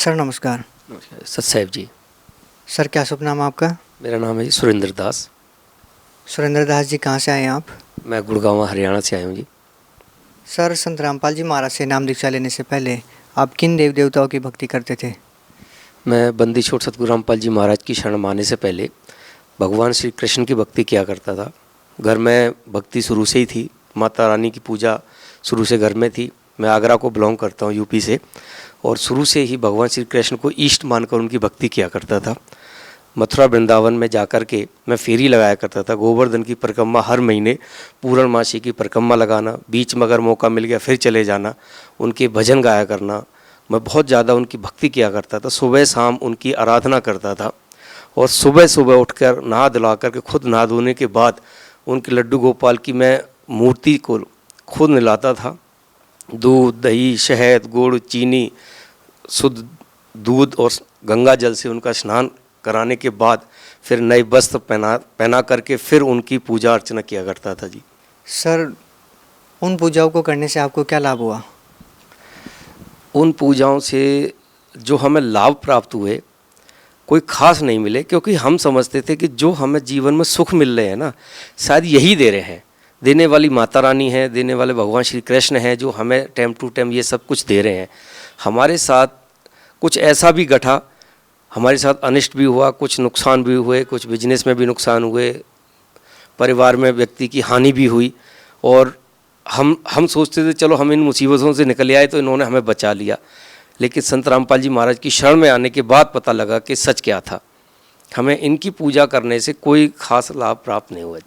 Sir नमस्कार। नमस्कार सतसाहिब जी। Sir क्या शुभ नाम है आपका? मेरा नाम है जी सुरेंद्र दास। सुरेंद्र दास जी, कहाँ से आए हैं आप? मैं गुड़गांव हरियाणा से आया हूँ जी। सर संत रामपाल जी महाराज से नाम दीक्षा लेने से पहले आप किन देव देवताओं की भक्ति करते थे? मैं बंदी छोड़ सतगुरु रामपाल जी महाराज की शरण माने से पहले भगवान श्री कृष्ण की भक्ति किया करता था। घर में भक्ति शुरू से ही थी, माता रानी की पूजा शुरू से घर में थी। मैं आगरा को बिलोंग करता हूँ, यूपी से, और शुरू से ही भगवान श्री कृष्ण को इष्ट मानकर उनकी भक्ति किया करता था। मथुरा वृंदावन में जाकर के मैं फेरी लगाया करता था। गोवर्धन की परिक्रमा हर महीने, पूर्णमासी की परिक्रमा लगाना, बीच में अगर मौका मिल गया फिर चले जाना, उनके भजन गाया करना। मैं बहुत ज़्यादा उनकी भक्ति किया करता था, सुबह शाम उनकी आराधना करता था। और सुबह सुबह उठकर नहा धुला करके खुद नहा धोने के बाद उनके लड्डू गोपाल की मैं मूर्ति को खुद नहलाता था। दूध, दही, शहद, गुड़, चीनी, शुद्ध दूध और गंगा जल से उनका स्नान कराने के बाद फिर नए वस्त्र पहना करके फिर उनकी पूजा अर्चना किया करता था जी। सर उन पूजाओं को करने से आपको क्या लाभ हुआ? उन पूजाओं से जो हमें लाभ प्राप्त हुए कोई खास नहीं मिले, क्योंकि हम समझते थे कि जो हमें जीवन में सुख मिल रहे हैं ना, शायद यही दे रहे हैं। देने वाली माता रानी है, देने वाले भगवान श्री कृष्ण हैं, जो हमें टाइम टू टाइम ये सब कुछ दे रहे हैं। हमारे साथ कुछ ऐसा भी घटा, हमारे साथ अनिष्ट भी हुआ, कुछ नुकसान भी हुए, कुछ बिजनेस में भी नुकसान हुए, परिवार में व्यक्ति की हानि भी हुई। और हम सोचते थे चलो हम इन मुसीबतों से निकल आए तो इन्होंने हमें बचा लिया। लेकिन संत रामपाल जी महाराज की शरण में आने के बाद पता लगा कि सच क्या था। हमें इनकी पूजा करने से कोई खास लाभ प्राप्त नहीं हुआ।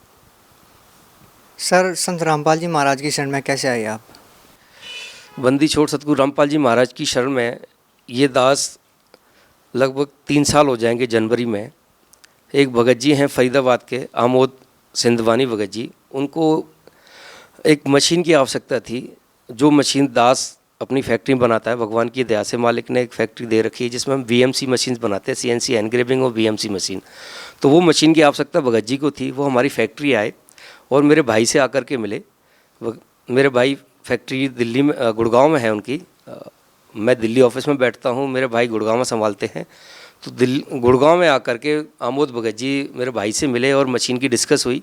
सर संत रामपाल जी महाराज की शरण में कैसे आए आप? बंदी छोड़ सतगुरु रामपाल जी महाराज की शरण में ये दास लगभग 3 साल हो जाएंगे। जनवरी में एक भगत जी हैं फरीदाबाद के, आमोद सिंधवानी भगत जी, उनको एक मशीन की आवश्यकता थी। जो मशीन दास अपनी फैक्ट्री में बनाता है, भगवान की दया से मालिक ने एक फैक्ट्री दे रखी है जिसमें हम VMC मशीन बनाते हैं, CNC एनग्रेविंग और VMC मशीन। तो वो मशीन की आवश्यकता भगत जी को थी। वो हमारी फैक्ट्री आए और मेरे भाई से आकर के मिले। मेरे भाई फैक्ट्री दिल्ली में, गुड़गांव में है उनकी। मैं दिल्ली ऑफिस में बैठता हूँ, मेरे भाई गुड़गांव में संभालते हैं। तो गुड़गांव में आकर के आमोद भगत जी मेरे भाई से मिले और मशीन की डिस्कस हुई।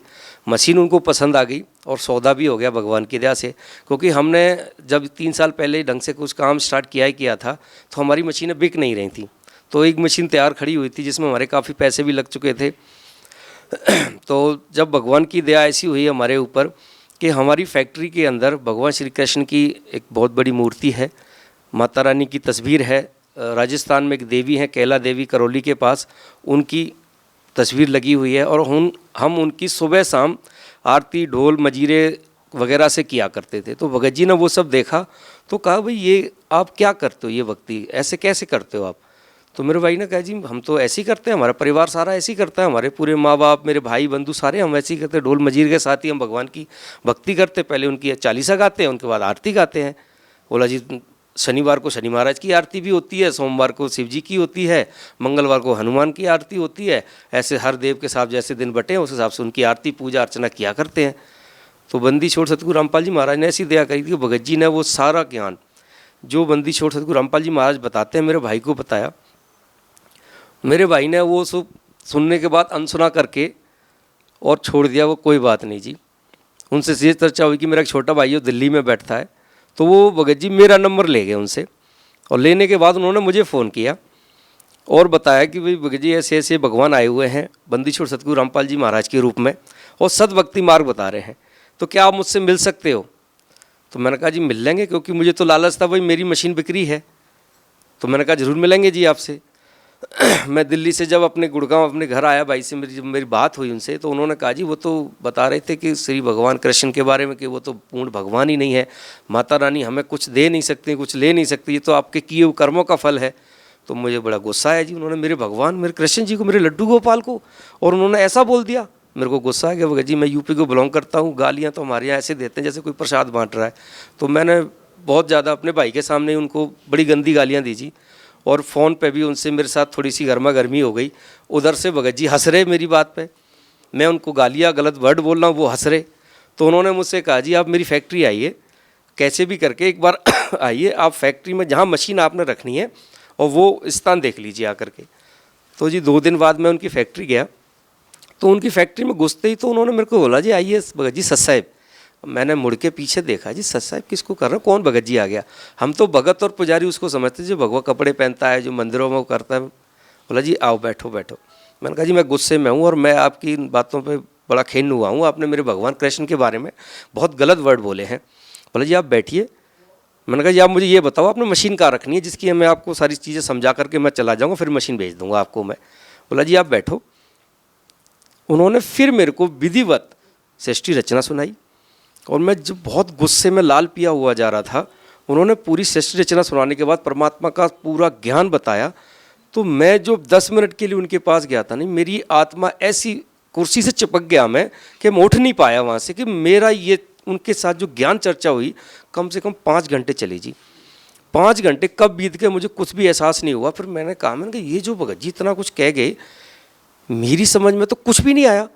मशीन उनको पसंद आ गई और सौदा भी हो गया भगवान की दया से। क्योंकि हमने जब 3 साल पहले ढंग से कुछ काम स्टार्ट किया था तो हमारी मशीनें बिक नहीं रही थी। तो एक मशीन तैयार खड़ी हुई थी जिसमें हमारे काफ़ी पैसे भी लग चुके थे। तो जब भगवान की दया ऐसी हुई हमारे ऊपर कि हमारी फैक्ट्री के अंदर भगवान श्री कृष्ण की एक बहुत बड़ी मूर्ति है, माता रानी की तस्वीर है। राजस्थान में एक देवी हैं कैला देवी, करौली के पास, उनकी तस्वीर लगी हुई है। और हम उनकी सुबह शाम आरती ढोल मजीरे वगैरह से किया करते थे। तो भगत जी ने वो सब देखा तो कहा भाई ये आप क्या करते हो, ये भक्ति ऐसे कैसे करते हो आप? तो मेरे भाई ने कहा जी हम तो ऐसे ही करते हैं, हमारा परिवार सारा ऐसे ही करता है, हमारे पूरे माँ बाप मेरे भाई बंधु सारे हम ऐसे ही करते हैं। ढोल मजीर के साथ ही हम भगवान की भक्ति करते, पहले उनकी चालीसा गाते हैं, उनके बाद आरती गाते हैं। बोला जी शनिवार को शनि महाराज की आरती भी होती है, सोमवार को शिव जी की होती है, मंगलवार को हनुमान की आरती होती है। ऐसे हर देव के साथ जैसे दिन बटे हैं उस हिसाब से उनकी आरती पूजा अर्चना किया करते हैं। तो बंदी छोड़ सतगुरु रामपाल जी महाराज ने ऐसी दया करी थी कि भगत जी ने वो सारा ज्ञान जो बंदी छोड़ सतगुरु रामपाल जी महाराज बताते हैं मेरे भाई को बताया। मेरे भाई ने वो सब सुनने के बाद अनसुना करके और छोड़ दिया। वो कोई बात नहीं जी। उनसे ये चर्चा हुई कि मेरा एक छोटा भाई है दिल्ली में बैठता है, तो वो भगत जी मेरा नंबर ले गए उनसे। और लेने के बाद उन्होंने मुझे फ़ोन किया और बताया कि भाई भगत जी ऐसे ऐसे भगवान आए हुए हैं बंदी छोड़ सतगुरु रामपाल जी महाराज के रूप में और सद्भक्ति मार्ग बता रहे हैं, तो क्या आप मुझसे मिल सकते हो? तो मैंने कहा जी मिल लेंगे, क्योंकि मुझे तो लालच था भाई मेरी मशीन बिक्री है। तो मैंने कहा ज़रूर मिलेंगे जी आपसे। मैं दिल्ली से जब अपने गुड़गांव अपने घर आया, भाई से मेरी बात हुई उनसे, तो उन्होंने कहा जी वो तो बता रहे थे कि श्री भगवान कृष्ण के बारे में कि वो तो पूर्ण भगवान ही नहीं है, माता रानी हमें कुछ दे नहीं सकती, कुछ ले नहीं सकती, ये तो आपके किए हुए कर्मों का फल है। तो मुझे बड़ा गुस्सा आया जी। उन्होंने मेरे भगवान मेरे कृष्ण जी को, मेरे लड्डू गोपाल को, और उन्होंने ऐसा बोल दिया। मेरे को गुस्सा आ गया। भगत जी मैं यूपी को बिलोंग करता हूँ, गालियाँ तो हमारे यहाँ ऐसे देते हैं जैसे कोई प्रसाद बाँट रहा है। तो मैंने बहुत ज़्यादा अपने भाई के सामने उनको बड़ी गंदी गालियाँ दी जी। और फ़ोन पे भी उनसे मेरे साथ थोड़ी सी गर्मा गर्मी हो गई। उधर से भगत जी हंस रहे मेरी बात पे, मैं उनको गालियाँ गलत वर्ड बोल रहा हूँ, वो हंस रहे। तो उन्होंने मुझसे कहा जी आप मेरी फैक्ट्री आइए, कैसे भी करके एक बार आइए, आप फैक्ट्री में जहाँ मशीन आपने रखनी है और वो स्थान देख लीजिए आकर के। तो जी 2 दिन बाद मैं उनकी फैक्ट्री गया, तो उनकी फैक्ट्री में घुसते ही तो उन्होंने मेरे को बोला, जी आइए भगत जी सत साहिब। मैंने मुड़ के पीछे देखा, जी सत साहिब किसको कर रहे हैं, कौन भगत जी आ गया। हम तो भगत और पुजारी उसको समझते हैं जो भगवा कपड़े पहनता है, जो मंदिरों में वो करता है। बोला जी आओ बैठो बैठो। मैंने कहा जी मैं गुस्से में हूँ और मैं आपकी इन बातों पे बड़ा खिन्न हुआ हूँ, आपने मेरे भगवान कृष्ण के बारे में बहुत गलत वर्ड बोले हैं। बोला जी आप बैठिए। मैंने कहा जी आप मुझे ये बताओ आपने मशीन कहाँ रखनी है जिसकी मैं आपको सारी चीज़ें समझा करके मैं चला जाऊँगा, फिर मशीन भेज दूँगा आपको मैं। बोला जी आप बैठो। उन्होंने फिर मेरे को विधिवत सृष्टि रचना सुनाई और मैं जब बहुत गुस्से में लाल पिया हुआ जा रहा था, उन्होंने पूरी सृष्टि रचना सुनाने के बाद परमात्मा का पूरा ज्ञान बताया। तो मैं जो 10 मिनट के लिए उनके पास गया था, नहीं मेरी आत्मा ऐसी कुर्सी से चिपक गया मैं कि मैं उठ नहीं पाया वहाँ से, कि मेरा ये उनके साथ जो ज्ञान चर्चा हुई कम से कम 5 घंटे चली जी। 5 घंटे कब बीत गए मुझे कुछ भी एहसास नहीं हुआ। फिर मैंने कहा ये जो भगत जी इतना कुछ कह गए, मेरी समझ में तो कुछ भी नहीं आया।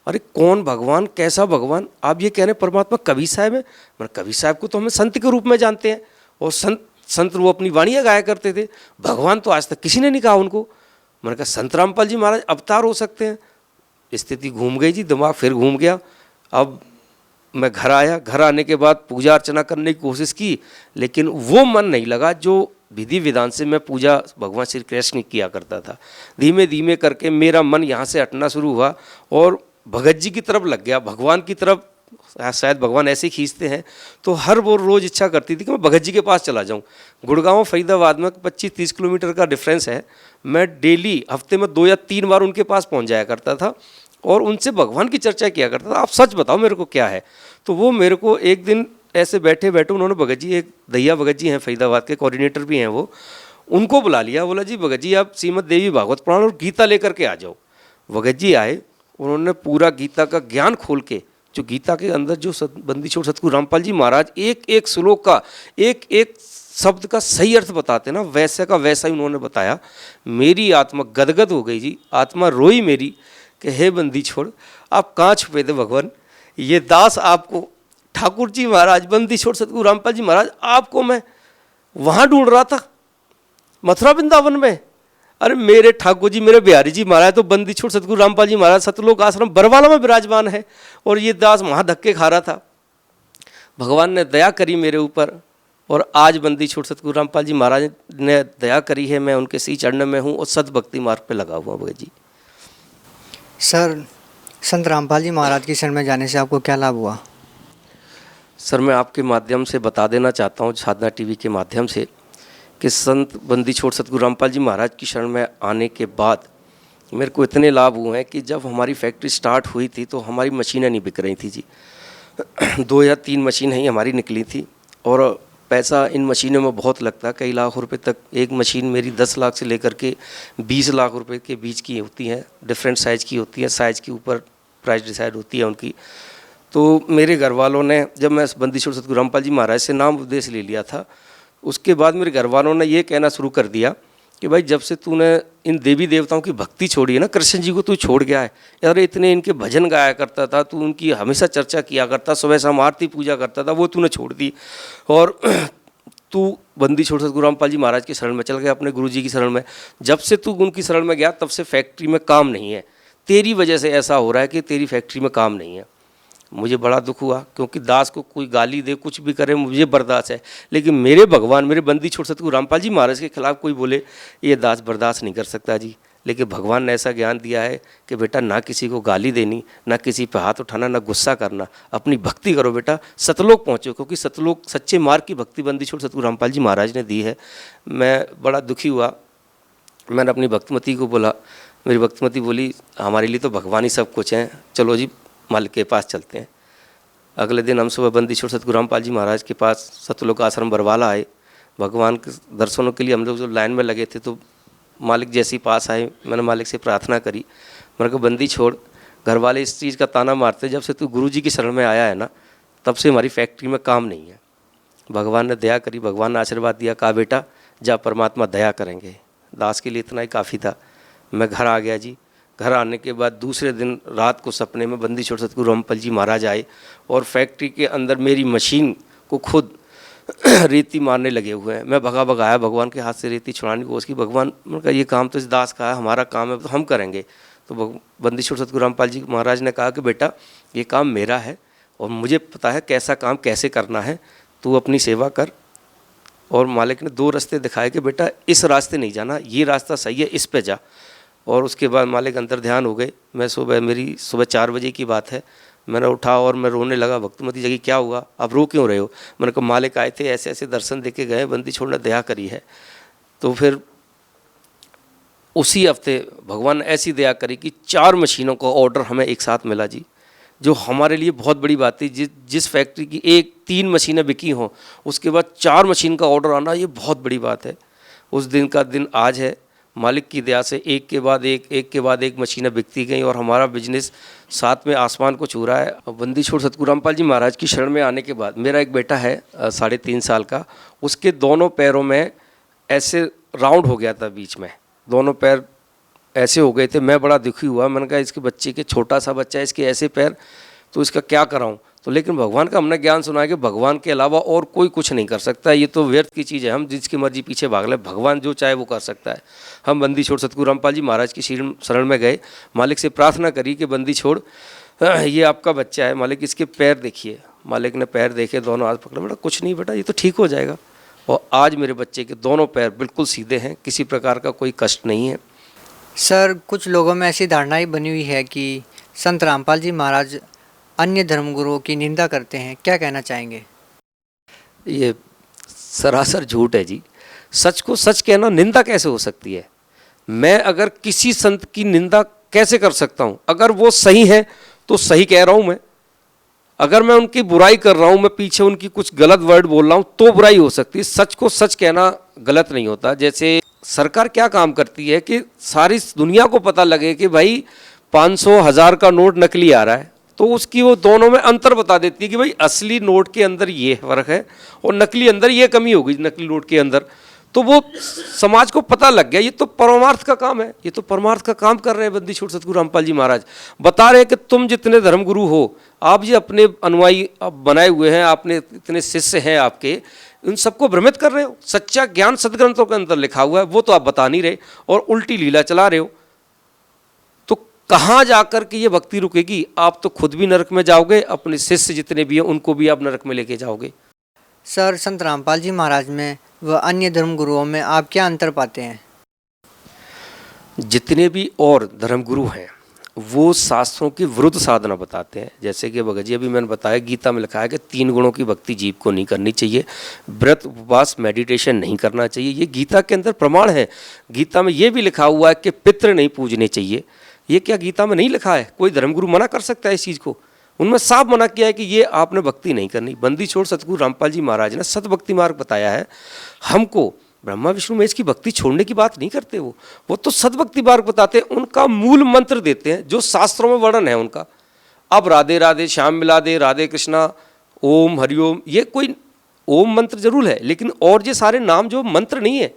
अरे कौन भगवान, कैसा भगवान, आप ये कह रहे हैं परमात्मा कबीर साहब है। मैंने कबीर साहब को तो हमें संत के रूप में जानते हैं और संत वो अपनी वाणियाँ गाया करते थे, भगवान तो आज तक किसी ने नहीं कहा उनको। मैंने कहा संत रामपाल जी महाराज अवतार हो सकते हैं। स्थिति घूम गई जी, दिमाग फिर घूम गया। अब मैं घर आया, घर आने के बाद पूजा अर्चना करने की कोशिश की, लेकिन वो मन नहीं लगा जो विधि विधान से मैं पूजा भगवान श्री कृष्ण किया करता था। धीमे धीमे करके मेरा मन यहाँ से हटना शुरू हुआ और भगत जी की तरफ लग गया, भगवान की तरफ। शायद भगवान ऐसे ही खींचते हैं। तो हर वो रोज़ इच्छा करती थी कि मैं भगत जी के पास चला जाऊँ। गुड़गांव फरीदाबाद में 25-30 किलोमीटर का डिफरेंस है। मैं डेली हफ्ते में 2 या 3 बार उनके पास पहुँच जाया करता था और उनसे भगवान की चर्चा किया करता था। आप सच बताओ मेरे को क्या है। तो वो मेरे को एक दिन ऐसे बैठे बैठे उन्होंने भगत जी, एक दैया भगत जी हैं फरीदाबाद के, कोऑर्डिनेटर भी हैं वो, उनको बुला लिया। बोला जी भगत जी आप श्रीमद देवी भागवत पुराण और गीता लेकर के आ जाओ। भगत जी आए, उन्होंने पूरा गीता का ज्ञान खोल के, जो गीता के अंदर जो बंदी छोड़ सतगुरु रामपाल जी महाराज एक एक श्लोक का एक एक शब्द का सही अर्थ बताते ना, वैसे का वैसा ही उन्होंने बताया। मेरी आत्मा गदगद हो गई जी, आत्मा रोई मेरी कि हे बंदी छोड़ आप कहाँ छुपे थे भगवान, ये दास आपको, ठाकुर जी महाराज बंदी छोड़ सतगुरु रामपाल जी महाराज आपको मैं वहाँ ढूंढ रहा था मथुरा वृंदावन में। अरे मेरे ठाकुर जी, मेरे बिहारी जी महाराज तो बंदी छोड़ सतगुरु रामपाल जी महाराज सतलोक आश्रम बरवाला में विराजमान है और ये दास वहाँ धक्के खा रहा था। भगवान ने दया करी मेरे ऊपर और आज बंदी छोड़ सतगुरु रामपाल जी महाराज ने दया करी है, मैं उनके सी चरण में हूँ और सत भक्ति मार्ग पे लगा हुआ भगत जी। सर, संत रामपाल जी महाराज की शरण में जाने से आपको क्या लाभ हुआ? सर मैं आपके माध्यम से बता देना चाहता हूँ, साधना टीवी के माध्यम से, कि संत बंदी छोड़ सतगुरु रामपाल जी महाराज की शरण में आने के बाद मेरे को इतने लाभ हुए हैं कि जब हमारी फैक्ट्री स्टार्ट हुई थी तो हमारी मशीनें नहीं बिक रही थी जी। 2 या 3 मशीनें ही हमारी निकली थी और पैसा इन मशीनों में बहुत लगता है, कई लाख रुपए तक। एक मशीन मेरी 10 लाख से लेकर के 20 लाख रुपए के बीच की होती है, डिफरेंट साइज़ की होती है, साइज़ के ऊपर प्राइस डिसाइड होती है उनकी। तो मेरे घर वालों ने, जब मैं बंदी छोड़ सतगुरु रामपाल जी महाराज से नाम उपदेश ले लिया था, उसके बाद मेरे घर वालों ने ये कहना शुरू कर दिया कि भाई जब से तूने इन देवी देवताओं की भक्ति छोड़ी है ना, कृष्ण जी को तू छोड़ गया है यार, इतने इनके भजन गाया करता था, तू उनकी हमेशा चर्चा किया करता, सुबह शाम आरती पूजा करता था, वो तूने छोड़ दी और तू बंदी छोड़ सतगुरु रामपाल जी महाराज की शरण में चल गया, अपने गुरु जी की शरण में। जब से तू उनकी शरण में गया तब से फैक्ट्री में काम नहीं है, तेरी वजह से ऐसा हो रहा है कि तेरी फैक्ट्री में काम नहीं है। मुझे बड़ा दुख हुआ, क्योंकि दास को कोई गाली दे कुछ भी करे मुझे बर्दाश्त है, लेकिन मेरे भगवान, मेरे बंदी छोड़ सतगुरु रामपाल जी महाराज के खिलाफ कोई बोले ये दास बर्दाश्त नहीं कर सकता जी। लेकिन भगवान ने ऐसा ज्ञान दिया है कि बेटा ना किसी को गाली देनी, ना किसी पे हाथ उठाना, ना गुस्सा करना, अपनी भक्ति करो बेटा, सतलोक पहुँचो, क्योंकि सतलोक सच्चे मार्ग की भक्ति बंदी छोड़ सतगुरु रामपाल जी महाराज ने दी है। मैं बड़ा दुखी हुआ, मैंने अपनी भक्तमती को बोला, मेरी भक्तमती बोली हमारे लिए तो भगवान ही सब कुछ हैं, चलो जी मालिक के पास चलते हैं। अगले दिन हम सुबह बंदी छोड़ सतगुरु रामपाल जी महाराज के पास सतलोक आश्रम बरवाला आए। भगवान के दर्शनों के लिए हम लोग जो लाइन में लगे थे, तो मालिक जैसे ही पास आए, मैंने मालिक से प्रार्थना करी, मैंने कहा बंदी छोड़, घर वाले इस चीज़ का ताना मारते जब से तू गुरु जी की शरण में आया है ना, तब से हमारी फैक्ट्री में काम नहीं है। भगवान ने दया करी, भगवान ने आशीर्वाद दिया, कहा बेटा जा परमात्मा दया करेंगे। दास के लिए इतना ही काफ़ी था। मैं घर आ गया जी। घर आने के बाद दूसरे दिन रात को सपने में बंदी छोड़ सतगुरु रामपाल जी महाराज आए और फैक्ट्री के अंदर मेरी मशीन को खुद रेती मारने लगे हुए हैं। मैं भगाया भगवान के हाथ से रेती छुड़ाने की कोशिश की। भगवान ने कहा ये काम तो इस दास का है, हमारा काम है तो हम करेंगे। तो बंदी छोड़ सतगुरु रामपाल जी महाराज ने कहा कि बेटा ये काम मेरा है और मुझे पता है कैसा काम कैसे करना है, तू अपनी सेवा कर। और मालिक ने 2 रास्ते दिखाए कि बेटा इस रास्ते नहीं जाना, ये रास्ता सही है, इस पे जा। और उसके बाद मालिक अंतर ध्यान हो गए। मेरी सुबह 4 बजे की बात है, मैंने उठा और मैं रोने लगा। भक्तमती जगी क्या हुआ, आप रो क्यों रहे हो? मैंने कहा मालिक आए थे, ऐसे ऐसे दर्शन दे के गए, बंदी छोड़ना दया करी है। तो फिर उसी हफ्ते भगवान ने ऐसी दया करी कि 4 मशीनों का ऑर्डर हमें एक साथ मिला जी, जो हमारे लिए बहुत बड़ी बात थी। जिस फैक्ट्री की 3 मशीनें बिकी हों, उसके बाद 4 मशीन का ऑर्डर आना ये बहुत बड़ी बात है। उस दिन का दिन आज है। मालिक की दया से एक के बाद एक मशीनें बिकती गई और हमारा बिजनेस साथ में आसमान को छू रहा है। बंदी छोड़ सतगुरु रामपाल जी महाराज की शरण में आने के बाद मेरा एक बेटा है 3.5 साल का, उसके दोनों पैरों में ऐसे राउंड हो गया था, बीच में दोनों पैर ऐसे हो गए थे। मैं बड़ा दुखी हुआ। मैंने कहा इसके बच्चे के, छोटा सा बच्चा है, इसके ऐसे पैर, तो इसका क्या कराऊं? तो लेकिन भगवान का हमने ज्ञान सुना है कि भगवान के अलावा और कोई कुछ नहीं कर सकता, ये तो व्यर्थ की चीज़ है। हम जिसकी मर्जी पीछे भाग लें, भगवान जो चाहे वो कर सकता है। हम बंदी छोड़ सतगुरु रामपाल जी महाराज की शरण में गए, मालिक से प्रार्थना करी कि बंदी छोड़ ये आपका बच्चा है, मालिक इसके पैर देखिए। मालिक ने पैर देखे, दोनों हाथ पकड़े, बेटा कुछ नहीं बेटा, ये तो ठीक हो जाएगा। और आज मेरे बच्चे के दोनों पैर बिल्कुल सीधे हैं, किसी प्रकार का कोई कष्ट नहीं है। सर, कुछ लोगों में ऐसी धारणा ही बनी हुई है कि संत रामपाल जी महाराज अन्य धर्मगुरुओं की निंदा करते हैं, क्या कहना चाहेंगे? ये सरासर झूठ है जी। सच को सच कहना निंदा कैसे हो सकती है? मैं अगर किसी संत की निंदा कैसे कर सकता हूँ? अगर वो सही है तो सही कह रहा हूँ मैं, अगर मैं उनकी बुराई कर रहा हूँ, मैं पीछे उनकी कुछ गलत वर्ड बोल रहा हूँ तो बुराई हो सकती है। सच को सच कहना गलत नहीं होता। जैसे सरकार क्या काम करती है कि सारी दुनिया को पता लगे कि भाई 500, 1000 का नोट नकली आ रहा है, तो उसकी वो दोनों में अंतर बता देती है कि भाई असली नोट के अंदर ये फर्क है और नकली अंदर ये कमी होगी, नकली नोट के अंदर। तो वो समाज को पता लग गया। ये तो परमार्थ का काम है, ये तो परमार्थ का काम कर रहे हैं बंदी छोड़ सतगुरु रामपाल जी महाराज। बता रहे हैं कि तुम जितने धर्मगुरु हो, आप ये अपने अनुयायी बनाए हुए हैं, आपने इतने शिष्य हैं आपके, उन सबको भ्रमित कर रहे हो। सच्चा ज्ञान सदग्रंथों के अंदर लिखा हुआ है, वो तो आप बता नहीं रहे और उल्टी लीला चला रहे हो। तो कहाँ जाकर के ये भक्ति रुकेगी? आप तो खुद भी नरक में जाओगे, अपने शिष्य जितने भी हैं उनको भी आप नरक में लेके जाओगे। सर, संत रामपाल जी महाराज में व अन्य धर्मगुरुओं में आप क्या अंतर पाते हैं? जितने भी और धर्मगुरु हैं वो शास्त्रों की विरुद्ध साधना बताते हैं। जैसे कि भगत जी अभी मैंने बताया, गीता में लिखा है कि 3 गुणों की भक्ति जीव को नहीं करनी चाहिए, व्रत उपवास मेडिटेशन नहीं करना चाहिए। ये गीता के अंदर प्रमाण है। गीता में ये भी लिखा हुआ है कि पितृ नहीं पूजने चाहिए। ये क्या गीता में नहीं लिखा है? कोई धर्मगुरु मना कर सकता है इस चीज़ को? उनमें साफ मना किया है कि ये आपने भक्ति नहीं करनी। बंदी छोड़ सतगुरु रामपाल जी महाराज ने सतभक्ति मार्ग बताया है हमको। ब्रह्मा विष्णु महेश की भक्ति छोड़ने की बात नहीं करते वो तो सद्भक्ति मार्ग बताते हैं। उनका मूल मंत्र देते हैं जो शास्त्रों में वर्णन है उनका। अब राधे राधे श्याम मिला दे, राधे कृष्णा, ओम हरिओम, ये कोई ओम मंत्र जरूर है, लेकिन और ये सारे नाम जो मंत्र नहीं है।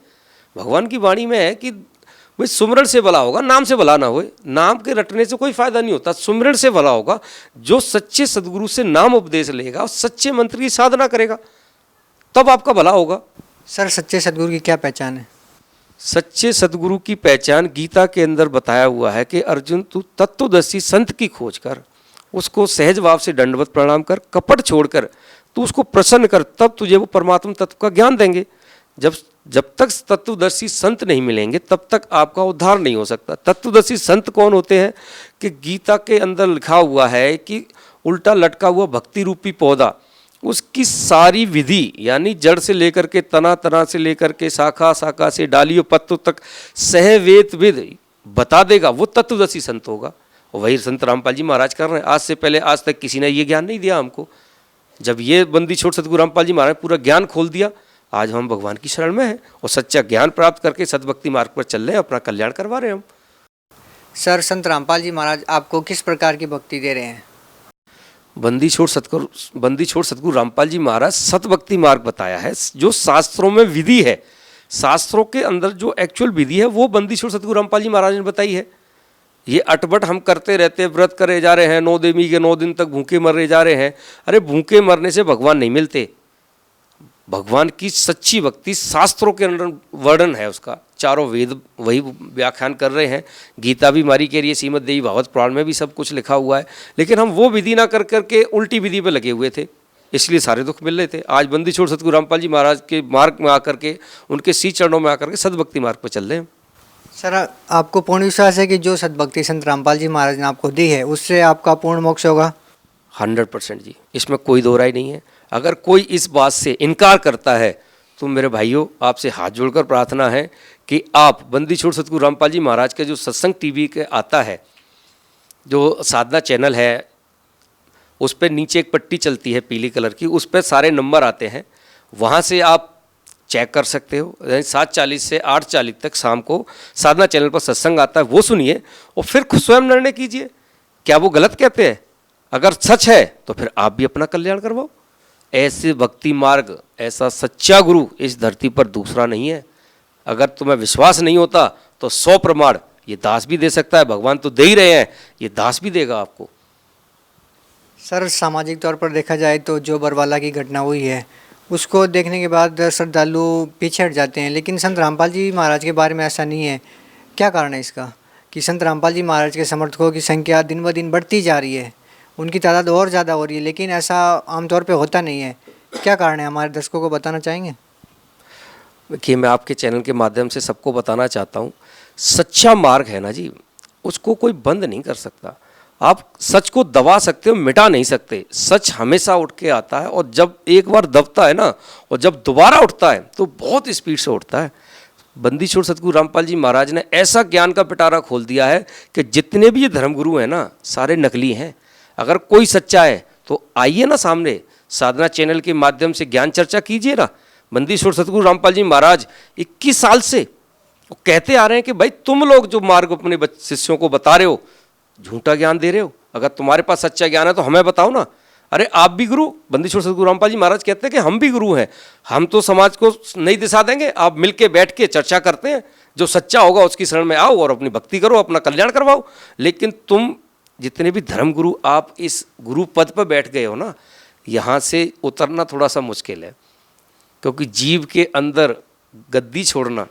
भगवान की वाणी में है कि भाई सुमरण से भला होगा, नाम से भला ना होए। नाम के रटने से कोई फायदा नहीं होता, सुमरण से भला होगा। जो सच्चे सदगुरु से नाम उपदेश लेगा और सच्चे मंत्र की साधना करेगा तब आपका भला होगा। सर, सच्चे सदगुरु की क्या पहचान है? सच्चे सदगुरु की पहचान गीता के अंदर बताया हुआ है कि अर्जुन तू तत्वदर्शी संत की खोज कर, उसको सहज भाव से दंडवत प्रणाम कर, कपट छोड़कर तू उसको प्रसन्न कर, तब तुझे वो परमात्मा तत्व का ज्ञान देंगे। जब तक तत्वदर्शी संत नहीं मिलेंगे तब तक आपका उद्धार नहीं हो सकता। तत्वदर्शी संत कौन होते हैं? कि गीता के अंदर लिखा हुआ है कि उल्टा लटका हुआ भक्ति रूपी पौधा, उसकी सारी विधि यानी जड़ से लेकर के तना से लेकर के शाखा से डालियों पत्तों तक सहवेद विद बता देगा, वो तत्वदर्शी संत होगा। और वही संत रामपाल जी महाराज कर रहे हैं। आज से पहले आज तक किसी ने ये ज्ञान नहीं दिया हमको। जब ये बंदी छोड़ सतगुरु रामपाल जी महाराज पूरा ज्ञान खोल दिया, आज हम भगवान की शरण में हैं और सच्चा ज्ञान प्राप्त करके सद्भक्ति मार्ग पर चल रहे हैं, अपना कल्याण करवा रहे हैं हम। सर, संत रामपाल जी महाराज आपको किस प्रकार की भक्ति दे रहे हैं? बंदी छोड़ सतगुरु रामपाल जी महाराज सतभक्ति मार्ग बताया है, जो शास्त्रों में विधि है। शास्त्रों के अंदर जो एक्चुअल विधि है वो बंदी छोड़ सतगुरु रामपाल जी महाराज ने बताई है। ये अटबट हम करते रहते, व्रत करे जा रहे हैं, 9 देवी के 9 दिन तक भूखे मर रहे जा रहे हैं। अरे भूखे मरने से भगवान नहीं मिलते। भगवान की सच्ची भक्ति शास्त्रों के अंदर वर्णन है उसका, चारों वेद वही व्याख्यान कर रहे हैं। गीता भी हमारी कह रही है, श्रीमद् देवी भागवत पुराण में भी सब कुछ लिखा हुआ है, लेकिन हम वो विधि ना कर करके उल्टी विधि पे लगे हुए थे, इसलिए सारे दुख मिल रहे थे। आज बंदी छोड़ सतगुरु रामपाल जी महाराज के मार्ग में आकर के, उनके सी चरणों में आकर के सद्भक्ति मार्ग पर चल रहे हैं। सर, आपको पूर्ण विश्वास है कि जो सद्भक्ति संत रामपाल जी महाराज ने आपको दी है उससे आपका पूर्ण मोक्ष होगा? 100% जी, इसमें कोई दो राय नहीं है। अगर कोई इस बात से इनकार करता है तो मेरे भाइयों, आपसे हाथ जोड़कर प्रार्थना है कि आप बंदी छोड़ सतगुरु रामपाल जी महाराज के जो सत्संग टीवी के आता है, जो साधना चैनल है, उस पर नीचे एक पट्टी चलती है पीली कलर की, उस पर सारे नंबर आते हैं, वहाँ से आप चेक कर सकते हो। 7:40 से 8:40 तक शाम को साधना चैनल पर सत्संग आता है, वो सुनिए और फिर खुद स्वयं निर्णय कीजिए, क्या वो गलत कहते हैं? अगर सच है तो फिर आप भी अपना कल्याण करवाओ। ऐसे भक्ति मार्ग, ऐसा सच्चा गुरु इस धरती पर दूसरा नहीं है। अगर तुम्हें विश्वास नहीं होता तो 100 प्रमाण ये दास भी दे सकता है, भगवान तो दे ही रहे हैं, ये दास भी देगा आपको। सर, सामाजिक तौर पर देखा जाए तो जो बरवाला की घटना हुई है उसको देखने के बाद श्रद्धालु पीछे हट जाते हैं, लेकिन संत रामपाल जी महाराज के बारे में ऐसा नहीं है। क्या कारण है इसका कि संत रामपाल जी महाराज के समर्थकों की संख्या दिन ब दिन बढ़ती जा रही है, उनकी तादाद और ज़्यादा हो रही है, लेकिन ऐसा आमतौर पे होता नहीं है? क्या कारण है, हमारे दर्शकों को बताना चाहेंगे? देखिए, मैं आपके चैनल के माध्यम से सबको बताना चाहता हूँ, सच्चा मार्ग है ना जी, उसको कोई बंद नहीं कर सकता। आप सच को दबा सकते हो, मिटा नहीं सकते। सच हमेशा उठ के आता है, और जब एक बार दबता है ना, और जब दोबारा उठता है तो बहुत स्पीड से उठता है। बंदी छोड़ सतगुरु रामपाल जी महाराज ने ऐसा ज्ञान का पिटारा खोल दिया है कि जितने भी ये धर्मगुरु हैं ना, सारे नकली हैं। अगर कोई सच्चा है तो आइए ना सामने, साधना चैनल के माध्यम से ज्ञान चर्चा कीजिए ना। बंदी छोड़ सतगुरु रामपाल जी महाराज 21 साल से कहते आ रहे हैं कि भाई तुम लोग जो मार्ग अपने शिष्यों को बता रहे हो, झूठा ज्ञान दे रहे हो। अगर तुम्हारे पास सच्चा ज्ञान है तो हमें बताओ ना। अरे आप भी गुरु, बंदी छोड़ सतगुरु रामपाल जी महाराज कहते हैं कि हम भी गुरु हैं, हम तो समाज को नई दिशा देंगे। आप मिलके बैठ के चर्चा करते हैं, जो सच्चा होगा उसकी शरण में आओ और अपनी भक्ति करो, अपना कल्याण करवाओ। लेकिन तुम जितने भी धर्म गुरु, आप इस गुरु पद पर बैठ गए हो ना, यहाँ से उतरना थोड़ा सा मुश्किल है, क्योंकि जीव के अंदर गद्दी छोड़ना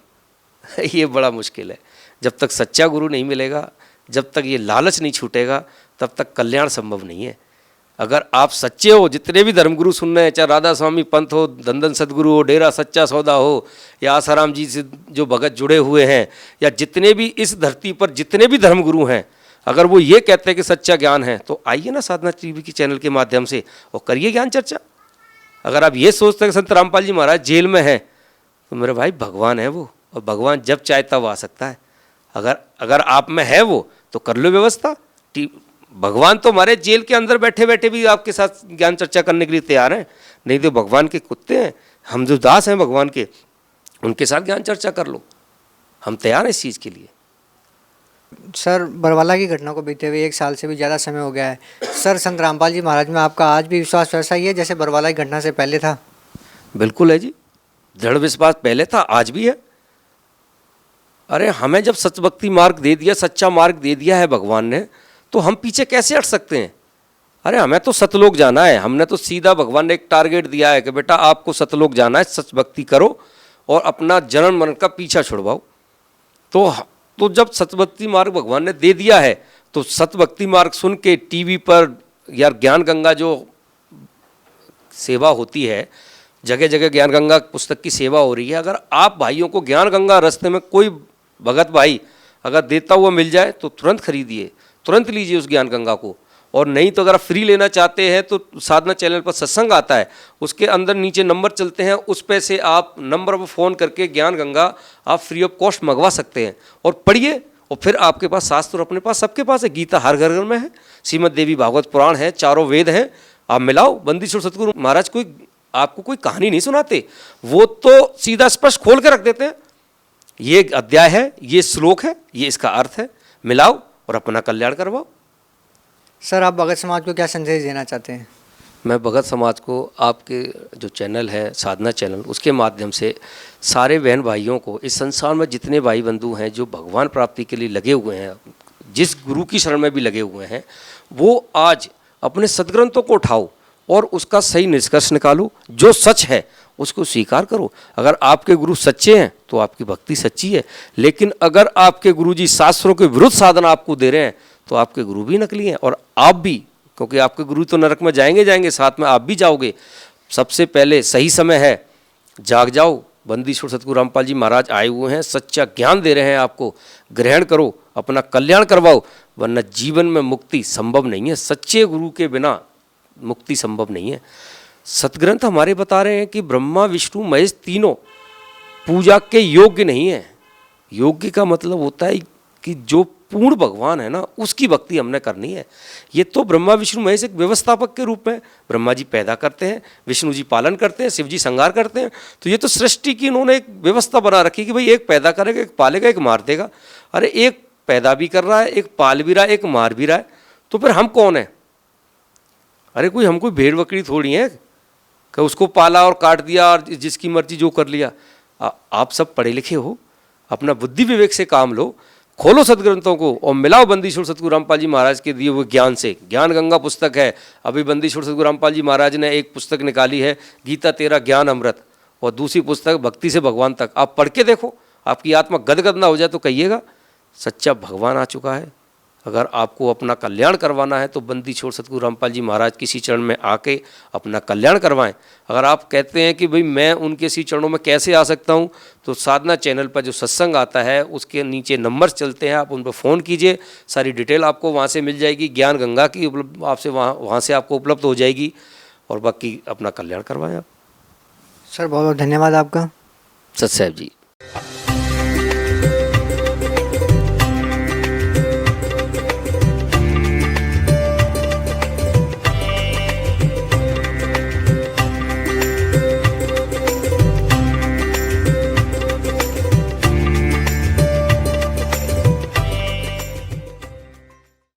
ये बड़ा मुश्किल है। जब तक सच्चा गुरु नहीं मिलेगा, जब तक ये लालच नहीं छूटेगा, तब तक कल्याण संभव नहीं है। अगर आप सच्चे हो, जितने भी धर्मगुरु सुन रहे हैं, चाहे राधा स्वामी पंथ हो, दंदन सदगुरु हो, डेरा सच्चा सौदा हो, या आसाराम जी से जो भगत जुड़े हुए हैं, या जितने भी इस धरती पर जितने भी धर्मगुरु हैं, अगर वो ये कहते हैं कि सच्चा ज्ञान है, तो आइए ना साधना टीवी की चैनल के माध्यम से और करिए ज्ञान चर्चा। अगर आप ये सोचते हैं कि संत रामपाल जी महाराज जेल में हैं, तो मेरे भाई भगवान है वो, और भगवान जब चाहे तब आ सकता है। अगर आप में है वो तो कर लो व्यवस्था। भगवान तो हमारे जेल के अंदर बैठे बैठे भी आपके साथ ज्ञान चर्चा करने के लिए तैयार हैं। नहीं तो भगवान के कुत्ते हैं, हम जो दास हैं भगवान के, उनके साथ ज्ञान चर्चा कर लो, हम तैयार हैं इस चीज़ के लिए। सर, बरवाला की घटना को बीते हुए 1 साल से भी ज़्यादा समय हो गया है। सर, संत रामपाल जी महाराज में आपका आज भी विश्वास वैसा ही है जैसे बरवाला की घटना से पहले था? बिल्कुल है जी, दृढ़ विश्वास पहले था, आज भी है। अरे हमें जब सतभक्ति मार्ग दे दिया, सच्चा मार्ग दे दिया है भगवान ने, तो हम पीछे कैसे हट सकते हैं? अरे हमें तो सतलोक जाना है। हमने तो सीधा, भगवान ने एक टारगेट दिया है कि बेटा आपको सतलोक जाना है, सच भक्ति करो और अपना जन्म मरण का पीछा छुड़वाओ। तो जब सतभक्ति मार्ग भगवान ने दे दिया है, तो सतभक्ति मार्ग सुन के टीवी पर यार ज्ञान गंगा जो सेवा होती है, जगह जगह ज्ञान गंगा पुस्तक की सेवा हो रही है। अगर आप भाइयों को ज्ञान गंगा रास्ते में कोई भगत भाई अगर देता हुआ मिल जाए तो तुरंत खरीदिए, तुरंत लीजिए उस ज्ञान गंगा को। और नहीं तो अगर आप फ्री लेना चाहते हैं तो साधना चैनल पर सत्संग आता है, उसके अंदर नीचे नंबर चलते हैं, उस पे से आप नंबर पर फ़ोन करके ज्ञान गंगा आप फ्री ऑफ कॉस्ट मंगवा सकते हैं और पढ़िए। और फिर आपके पास शास्त्र अपने पास, सबके पास है, गीता हर घर घर में है, श्रीमद् देवी भागवत पुराण है, चारों वेद हैं, आप मिलाओ। बंदी छोड़ सतगुरु महाराज कोई आपको कोई कहानी नहीं सुनाते, वो तो सीधा स्पष्ट खोल के रख देते हैं, ये अध्याय है, ये श्लोक है, ये इसका अर्थ है, मिलाओ और अपना कल्याण करवाओ। सर, आप भगत समाज को क्या संदेश देना चाहते हैं? मैं भगत समाज को आपके जो चैनल है साधना चैनल, उसके माध्यम से सारे बहन भाइयों को, इस संसार में जितने भाई बंधु हैं जो भगवान प्राप्ति के लिए लगे हुए हैं, जिस गुरु की शरण में भी लगे हुए हैं, वो आज अपने सदग्रंथों को उठाओ और उसका सही निष्कर्ष निकालो, जो सच है उसको स्वीकार करो। अगर आपके गुरु सच्चे हैं तो आपकी भक्ति सच्ची है, लेकिन अगर आपके गुरुजी शास्त्रों के विरुद्ध साधना आपको दे रहे हैं तो आपके गुरु भी नकली हैं और आप भी, क्योंकि आपके गुरु तो नरक में जाएंगे, साथ में आप भी जाओगे। सबसे पहले सही समय है, जाग जाओ। बंदीछोड़ सतगुरु रामपाल जी महाराज आए हुए हैं, सच्चा ज्ञान दे रहे हैं आपको, ग्रहण करो, अपना कल्याण करवाओ, वरना जीवन में मुक्ति संभव नहीं है। सच्चे गुरु के बिना मुक्ति संभव नहीं है। सतग्रंथ हमारे बता रहे हैं कि ब्रह्मा विष्णु महेश तीनों पूजा के योग्य नहीं है। योग्य का मतलब होता है कि जो पूर्ण भगवान है ना, उसकी भक्ति हमने करनी है। ये तो ब्रह्मा विष्णु महेश एक व्यवस्थापक के रूप में, ब्रह्मा जी पैदा करते हैं, विष्णु जी पालन करते हैं, शिव जी संहार करते हैं। तो ये तो सृष्टि की इन्होंने एक व्यवस्था बना रखी कि भाई एक पैदा करेगा, एक पालेगा, एक मार देगा। अरे एक पैदा भी कर रहा है, एक पाल भी रहा है, एक मार भी रहा है, तो फिर हम कौन है? अरे कोई हम कोई भेड़ बकरी थोड़ी है कि उसको पाला और काट दिया और जिसकी मर्जी जो कर लिया। आप सब पढ़े लिखे हो, अपना बुद्धि विवेक से काम लो, खोलो सदग्रंथों को और मिलाओ बंदीछोड़ सतगुरु रामपाल जी महाराज के दिए हुए ज्ञान से। ज्ञान गंगा पुस्तक है, अभी बंदीछोड़ सतगुरु रामपाल जी महाराज ने एक पुस्तक निकाली है, गीता तेरा ज्ञान अमृत, और दूसरी पुस्तक भक्ति से भगवान तक। आप पढ़ के देखो, आपकी आत्मा गदगद ना हो जाए तो कहिएगा सच्चा भगवान आ चुका है। अगर आपको अपना कल्याण करवाना है तो बंदीछोड़ सतगुरु रामपाल जी महाराज किसी चरण में आके अपना कल्याण करवाएं। अगर आप कहते हैं कि भाई मैं उनके इसी चरणों में कैसे आ सकता हूं, तो साधना चैनल पर जो सत्संग आता है उसके नीचे नंबर चलते हैं, आप उन पर फ़ोन कीजिए, सारी डिटेल आपको वहां से मिल जाएगी। ज्ञान गंगा की उपलब्ध आपसे वहाँ से आपको उपलब्ध हो जाएगी, और बाकी अपना कल्याण करवाएं आप। सर बहुत बहुत धन्यवाद आपका। सत साहब जी।